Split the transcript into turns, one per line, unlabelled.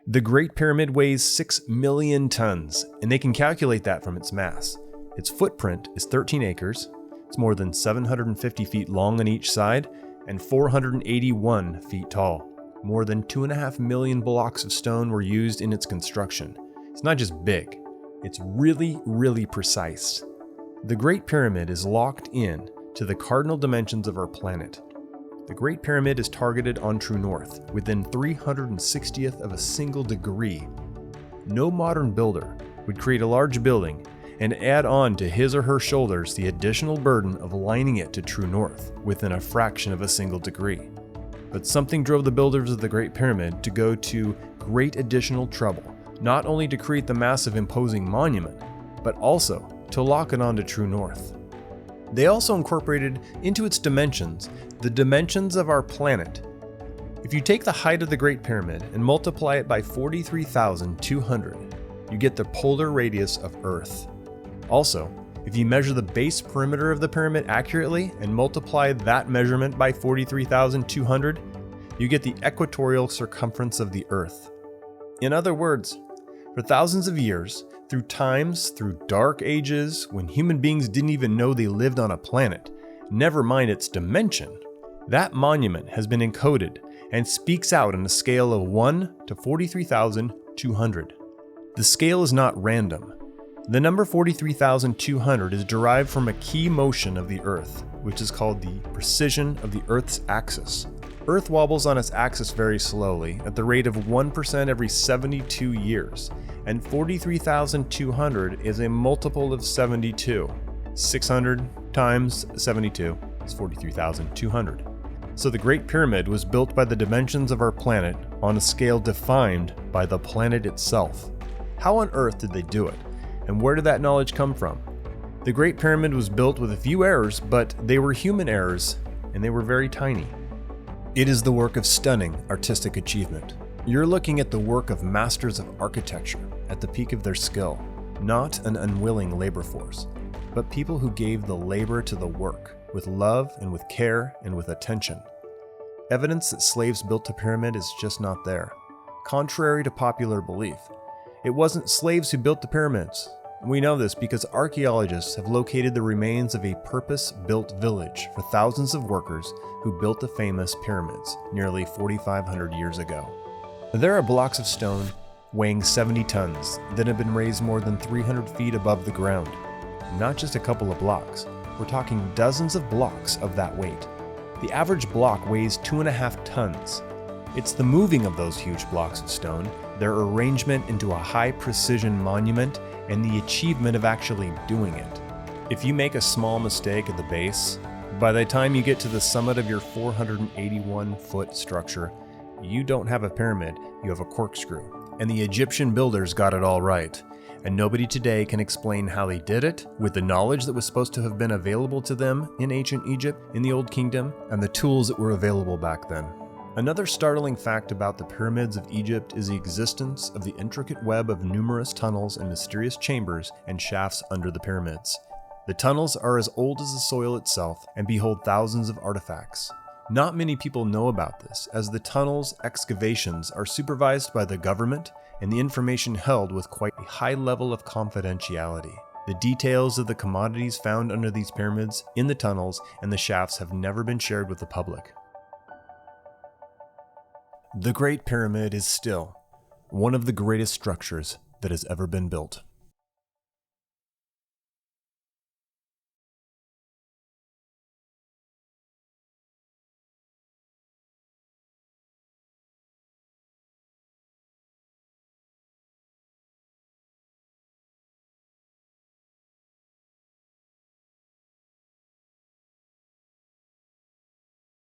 The Great Pyramid weighs 6 million tons, and they can calculate that from its mass. Its footprint is 13 acres, it's more than 750 feet long on each side, and 481 feet tall. More than 2.5 million blocks of stone were used in its construction. It's not just big, it's really, really precise. The Great Pyramid is locked in to the cardinal dimensions of our planet. The Great Pyramid is targeted on true north, within 360th of a single degree. No modern builder would create a large building and add on to his or her shoulders the additional burden of aligning it to true north within a fraction of a single degree. But something drove the builders of the Great Pyramid to go to great additional trouble, not only to create the massive imposing monument, but also to lock it onto true north. They also incorporated into its dimensions the dimensions of our planet. If you take the height of the Great Pyramid and multiply it by 43,200, you get the polar radius of Earth. Also, if you measure the base perimeter of the pyramid accurately and multiply that measurement by 43,200, you get the equatorial circumference of the Earth. In other words, for thousands of years, through dark ages when human beings didn't even know they lived on a planet, never mind its dimension, that monument has been encoded and speaks out on a scale of 1 to 43,200. The scale is not random. The number 43,200 is derived from a key motion of the Earth, which is called the precession of the Earth's axis. Earth wobbles on its axis very slowly, at the rate of 1% every 72 years, and 43,200 is a multiple of 72. 600 times 72 is 43,200. So the Great Pyramid was built by the dimensions of our planet on a scale defined by the planet itself. How on earth did they do it? And where did that knowledge come from? The Great Pyramid was built with a few errors, but they were human errors, and they were very tiny. It is the work of stunning artistic achievement. You're looking at the work of masters of architecture at the peak of their skill, not an unwilling labor force, but people who gave the labor to the work, with love and with care and with attention. Evidence that slaves built the pyramid is just not there. Contrary to popular belief, it wasn't slaves who built the pyramids. We know this because archaeologists have located the remains of a purpose-built village for thousands of workers who built the famous pyramids nearly 4,500 years ago. There are blocks of stone weighing 70 tons that have been raised more than 300 feet above the ground. Not just a couple of blocks, we're talking dozens of blocks of that weight. The average block weighs 2.5 tons. It's the moving of those huge blocks of stone, their arrangement into a high-precision monument, and the achievement of actually doing it. If you make a small mistake at the base, by the time you get to the summit of your 481-foot structure, you don't have a pyramid, you have a corkscrew. And the Egyptian builders got it all right. And nobody today can explain how they did it with the knowledge that was supposed to have been available to them in ancient Egypt, in the Old Kingdom, and the tools that were available back then. Another startling fact about the pyramids of Egypt is the existence of the intricate web of numerous tunnels and mysterious chambers and shafts under the pyramids. The tunnels are as old as the soil itself and behold thousands of artifacts. Not many people know about this, as the tunnels' excavations are supervised by the government and the information held with quite a high level of confidentiality. The details of the commodities found under these pyramids, in the tunnels, and the shafts have never been shared with the public. The Great Pyramid is still one of the greatest structures that has ever been built.